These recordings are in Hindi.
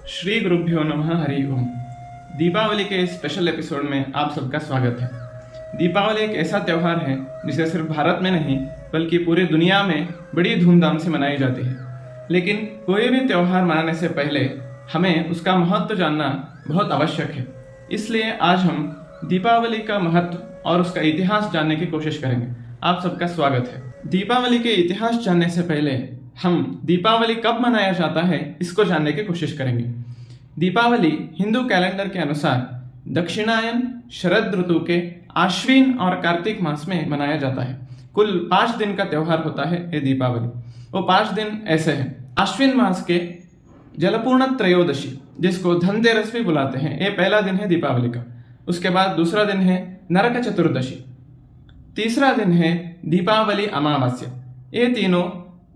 श्री गुरुभ्यो नमः हरि ओम। दीपावली के इस स्पेशल एपिसोड में आप सबका स्वागत है। दीपावली एक ऐसा त्यौहार है जिसे सिर्फ भारत में नहीं बल्कि पूरी दुनिया में बड़ी धूमधाम से मनाई जाती है। लेकिन कोई भी त्यौहार मनाने से पहले हमें उसका महत्व जानना बहुत आवश्यक है। इसलिए आज हम दीपावली का महत्व और उसका इतिहास जानने की कोशिश करेंगे। आप सबका स्वागत है। दीपावली के इतिहास जानने से पहले हम दीपावली कब मनाया जाता है इसको जानने की कोशिश करेंगे। दीपावली हिंदू कैलेंडर के अनुसार दक्षिणायन शरद ऋतु के आश्विन और कार्तिक मास में मनाया जाता है। कुल 5 दिन का त्यौहार होता है ये दीपावली। वो 5 दिन ऐसे हैं। आश्विन मास के जलपूर्ण त्रयोदशी, जिसको धनतेरस भी बुलाते हैं, ये पहला दिन है दीपावली का। उसके बाद दूसरा दिन है नरक चतुर्दशी, तीसरा दिन है दीपावली अमावस्या। ये तीनों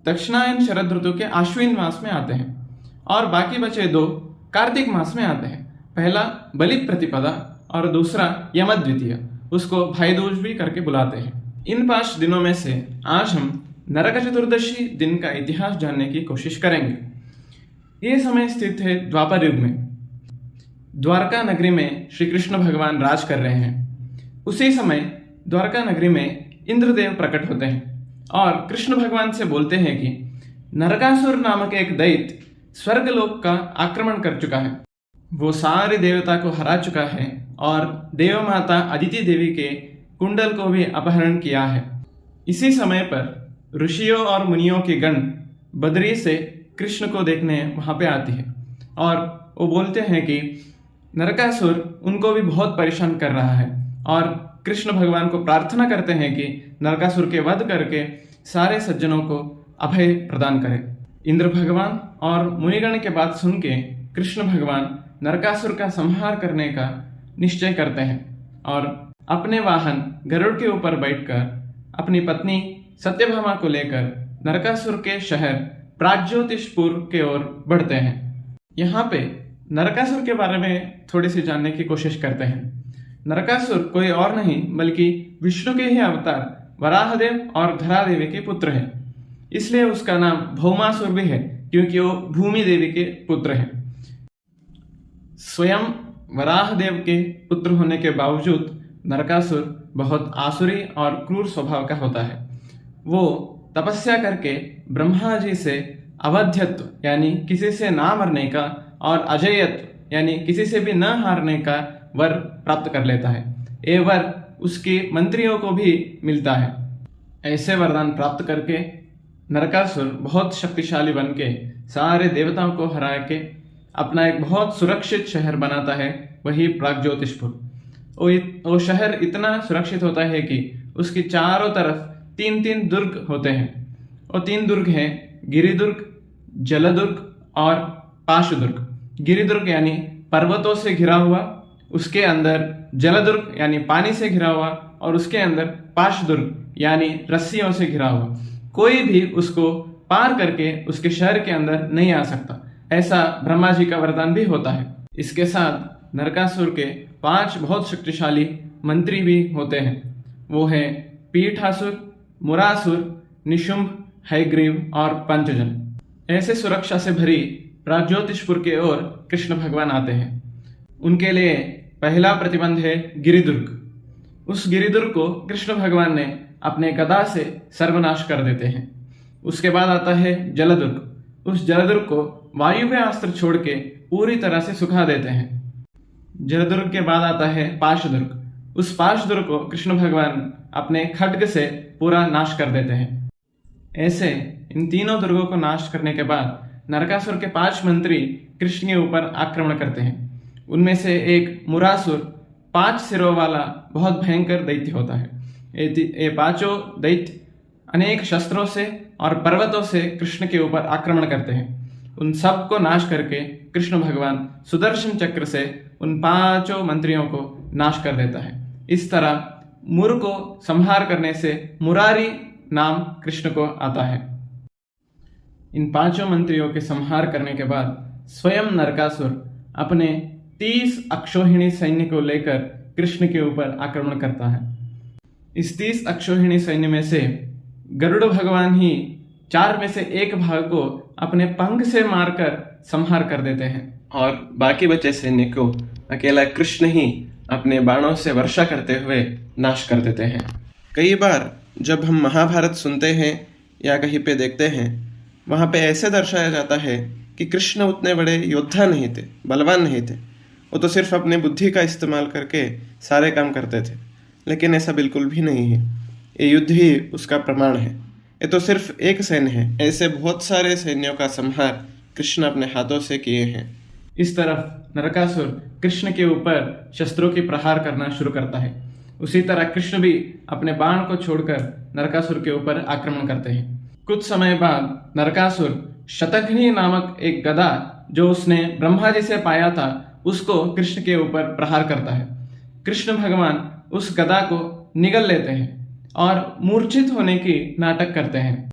दक्षिणायन शरद ऋतु के आश्विन मास में आते हैं और बाकी बचे 2 कार्तिक मास में आते हैं। पहला बलि प्रतिपदा और दूसरा यम द्वितीया, उसको भाई दूज भी करके बुलाते हैं। इन 5 दिनों में से आज हम नरक चतुर्दशी दिन का इतिहास जानने की कोशिश करेंगे। ये समय स्थित है द्वापर युग में। द्वारका नगरी में श्री कृष्ण भगवान राज कर रहे हैं। उसी समय द्वारका नगरी में इंद्रदेव प्रकट होते हैं और कृष्ण भगवान से बोलते हैं कि नरकासुर नामक एक दैत्य स्वर्गलोक का आक्रमण कर चुका है। वो सारे देवता को हरा चुका है और देव माता अदिति देवी के कुंडल को भी अपहरण किया है। इसी समय पर ऋषियों और मुनियों की गण बद्री से कृष्ण को देखने वहां पे आती है और वो बोलते हैं कि नरकासुर उनको भी बहुत परेशान कर रहा है और कृष्ण भगवान को प्रार्थना करते हैं कि नरकासुर के वध करके सारे सज्जनों को अभय प्रदान करें। इंद्र भगवान और मुनिगण के बात सुन के कृष्ण भगवान नरकासुर का संहार करने का निश्चय करते हैं और अपने वाहन गरुड़ के ऊपर बैठकर अपनी पत्नी सत्यभामा को लेकर नरकासुर के शहर प्राग्ज्योतिषपुर के ओर बढ़ते हैं। यहाँ पे नरकासुर के बारे में थोड़ी सी जानने की कोशिश करते हैं। नरकासुर कोई और नहीं बल्कि विष्णु के ही अवतार वराहदेव और धरा देवी के पुत्र है। इसलिए उसका नाम भौमासुर भी है, क्योंकि वो भूमि देवी के पुत्र है। स्वयं वराहदेव के पुत्र होने के बावजूद नरकासुर बहुत आसुरी और क्रूर स्वभाव का होता है। वो तपस्या करके ब्रह्मा जी से अवध्यत्व यानी किसी से ना मरने का और अजयत्व यानी किसी से भी न हारने का वर प्राप्त कर लेता है। ये वर उसके मंत्रियों को भी मिलता है। ऐसे वरदान प्राप्त करके नरकासुर बहुत शक्तिशाली बन के सारे देवताओं को हरा के अपना एक बहुत सुरक्षित शहर बनाता है, वही प्राग्ज्योतिषपुर। वो शहर इतना सुरक्षित होता है कि उसकी चारों तरफ 3-3 दुर्ग होते हैं। वो 3 दुर्ग हैं गिरिदुर्ग, जलदुर्ग और पाशदुर्ग। गिरिदुर्ग यानी पर्वतों से घिरा हुआ, उसके अंदर जलदुर्ग यानी पानी से घिरा हुआ और उसके अंदर पाशदुर्ग यानी रस्सियों से घिरा हुआ। कोई भी उसको पार करके उसके शहर के अंदर नहीं आ सकता। ऐसा ब्रह्मा जी का वरदान भी होता है। इसके साथ नरकासुर के 5 बहुत शक्तिशाली मंत्री भी होते हैं। वो हैं पीठासुर, मुरासुर, निशुंभ, हयग्रीव और पंचजन। ऐसे सुरक्षा से भरी प्राग्ज्योतिषपुर के ओर कृष्ण भगवान आते हैं। उनके लिए पहला प्रतिबंध है गिरिदुर्ग। उस गिरिदुर्ग को कृष्ण भगवान ने अपने गदा से सर्वनाश कर देते हैं। उसके बाद आता है जलदुर्ग। उस जलदुर्ग को वायुव्य अस्त्र छोड़ के पूरी तरह से सुखा देते हैं। जलदुर्ग के बाद आता है पाशदुर्ग। उस पाशदुर्ग को कृष्ण भगवान अपने खड्ग से पूरा नाश कर देते हैं। ऐसे इन तीनों दुर्गों को नाश करने के बाद नरकासुर के 5 मंत्री कृष्ण के ऊपर आक्रमण करते हैं। उनमें से एक मुरासुर 5 सिरों वाला बहुत भयंकर दैत्य होता है। ये 5 दैत्य अनेक शस्त्रों से और पर्वतों से कृष्ण के ऊपर आक्रमण करते हैं। उन सब को नाश करके कृष्ण भगवान सुदर्शन चक्र से उन 5 मंत्रियों को नाश कर देता है। इस तरह मुर को संहार करने से मुरारी नाम कृष्ण को आता है। इन 5 मंत्रियों के संहार करने के बाद स्वयं नरकासुर अपने 30 अक्षौहिणी सैन्य को लेकर कृष्ण के ऊपर आक्रमण करता है। इस 30 अक्षौहिणी सैन्य में से गरुड़ भगवान ही 4 में से 1 भाग को अपने पंख से मारकर संहार कर देते हैं। और बाकी बचे सैन्य को अकेला कृष्ण ही अपने बाणों से वर्षा करते हुए नाश कर देते हैं। कई बार जब हम महाभारत सुनते हैं या कहीं पे देखते हैं, वहाँ पे ऐसे दर्शाया जाता है कि कृष्ण उतने बड़े योद्धा नहीं थे, बलवान नहीं थे। वो तो सिर्फ अपने बुद्धि का इस्तेमाल करके सारे काम करते थे। लेकिन ऐसा बिल्कुल भी नहीं है। ये युद्ध ही उसका प्रमाण है। ये तो सिर्फ एक सैन्य है, ऐसे बहुत सारे सैन्यों का संहार कृष्ण अपने हाथों से किए हैं। इस तरफ नरकासुर कृष्ण के ऊपर शस्त्रों की प्रहार करना शुरू करता है। उसी तरह कृष्ण भी अपने बाण को छोड़कर नरकासुर के ऊपर आक्रमण करते हैं। कुछ समय बाद नरकासुर शतघ्नी नामक एक गदा जो उसने ब्रह्मा जी से पाया था, उसको कृष्ण के ऊपर प्रहार करता है। कृष्ण भगवान उस गदा को निगल लेते हैं और मूर्छित होने की नाटक करते हैं।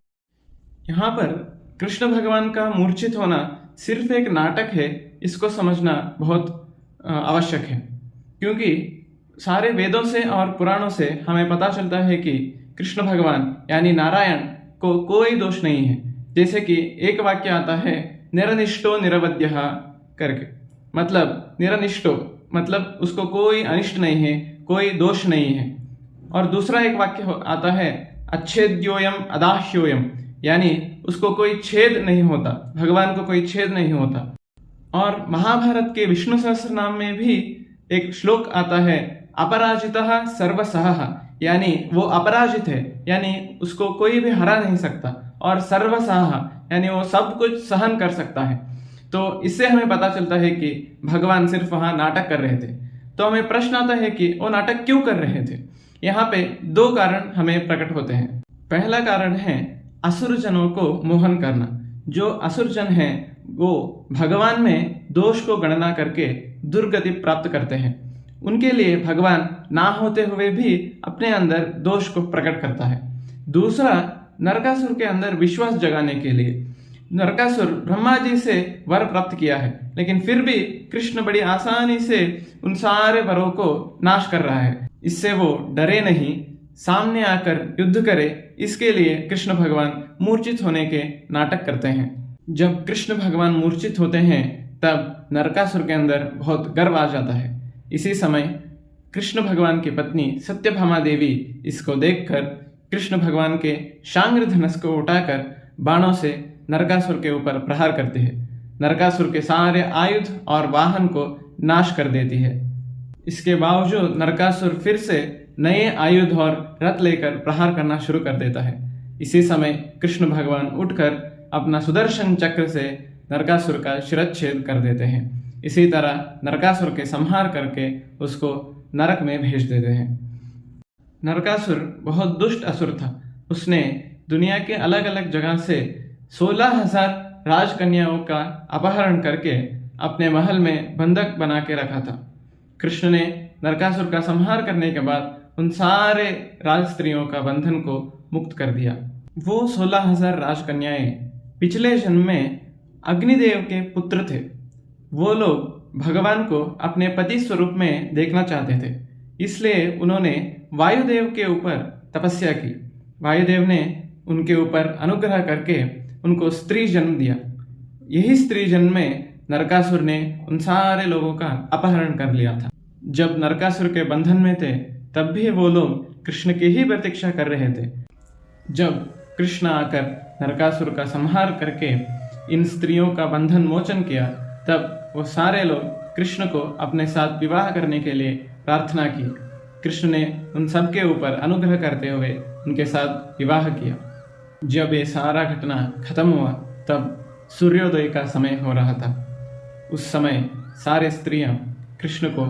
यहाँ पर कृष्ण भगवान का मूर्छित होना सिर्फ एक नाटक है, इसको समझना बहुत आवश्यक है, क्योंकि सारे वेदों से और पुराणों से हमें पता चलता है कि कृष्ण भगवान यानी नारायण को कोई दोष नहीं है। जैसे कि एक वाक्य आता है निरनिष्टो निरवध्यः करके, मतलब निरनिष्टो मतलब उसको कोई अनिष्ट नहीं है, कोई दोष नहीं है। और दूसरा एक वाक्य आता है अच्छेद्योयम अदाह्योयम, यानी उसको कोई छेद नहीं होता, भगवान को कोई छेद नहीं होता। और महाभारत के विष्णु सहस्त्र नाम में भी एक श्लोक आता है अपराजितः सर्वसहः, यानी वो अपराजित है, यानी उसको कोई भी हरा नहीं सकता, और सर्वसहः यानी वो सब कुछ सहन कर सकता है। तो इससे हमें पता चलता है कि भगवान सिर्फ वहां नाटक कर रहे थे। तो हमें प्रश्न आता है कि वो नाटक क्यों कर रहे थे। यहाँ पे दो कारण हमें प्रकट होते हैं। पहला कारण है असुर जनों को मोहन करना। जो असुर जन हैं वो भगवान में दोष को गणना करके दुर्गति प्राप्त करते हैं। उनके लिए भगवान ना होते हुए भी अपने अंदर दोष को प्रकट करता है। दूसरा, नरकासुर के अंदर विश्वास जगाने के लिए। नरकासुर ब्रह्मा जी से वर प्राप्त किया है, लेकिन फिर भी कृष्ण बड़ी आसानी से उन सारे वरों को नाश कर रहा है। इससे वो डरे नहीं, सामने आकर युद्ध करे, इसके लिए कृष्ण भगवान मूर्छित होने के नाटक करते हैं। जब कृष्ण भगवान मूर्छित होते हैं तब नरकासुर के अंदर बहुत गर्व आ जाता है। इसी समय कृष्ण भगवान की पत्नी सत्यभामा देवी इसको देखकर कृष्ण भगवान के शांग्र धनुष को उठाकर बाणों से नरकासुर के ऊपर प्रहार करती है। नरकासुर के सारे आयुध और वाहन को नाश कर देती है। इसके बावजूद नरकासुर फिर से नए आयुध और रथ लेकर प्रहार करना शुरू कर देता है। इसी समय कृष्ण भगवान उठकर अपना सुदर्शन चक्र से नरकासुर का शिरच्छेद कर देते हैं। इसी तरह नरकासुर के संहार करके उसको नरक में भेज देते हैं। नरकासुर बहुत दुष्ट असुर था। उसने दुनिया के अलग अलग जगह से 16,000 राजकन्याओं का अपहरण करके अपने महल में बंधक बना के रखा था। कृष्ण ने नरकासुर का संहार करने के बाद उन सारे राज स्त्रियों का बंधन को मुक्त कर दिया। वो 16,000 राजकन्याएं पिछले जन्म में अग्निदेव के पुत्र थे। वो लोग भगवान को अपने पति स्वरूप में देखना चाहते थे, इसलिए उन्होंने वायुदेव के ऊपर तपस्या की। वायुदेव ने उनके ऊपर अनुग्रह करके उनको स्त्री जन्म दिया। यही स्त्री जन्म में नरकासुर ने उन सारे लोगों का अपहरण कर लिया था। जब नरकासुर के बंधन में थे तब भी वो लोग कृष्ण की ही प्रतीक्षा कर रहे थे। जब कृष्ण आकर नरकासुर का संहार करके इन स्त्रियों का बंधन मोचन किया, तब वो सारे लोग कृष्ण को अपने साथ विवाह करने के लिए प्रार्थना की। कृष्ण ने उन सब के ऊपर अनुग्रह करते हुए उनके साथ विवाह किया। जब ये सारा घटना खत्म हुआ तब सूर्योदय का समय हो रहा था। उस समय सारे स्त्रियां कृष्ण को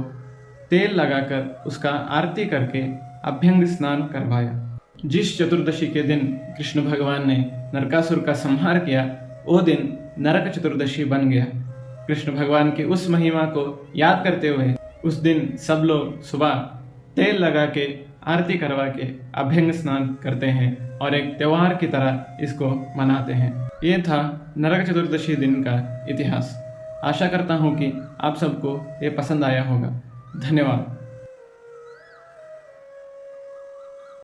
तेल लगाकर उसका आरती करके अभ्यंग स्नान करवाया। जिस चतुर्दशी के दिन कृष्ण भगवान ने नरकासुर का संहार किया, वो दिन नरक चतुर्दशी बन गया। कृष्ण भगवान की उस महिमा को याद करते हुए उस दिन सब लोग सुबह तेल लगा के आरती करवा के अभ्यंग स्नान करते हैं और एक त्योहार की तरह इसको मनाते हैं। ये था नरक चतुर्दशी दिन का इतिहास। आशा करता हूँ कि आप सबको ये पसंद आया होगा। धन्यवाद।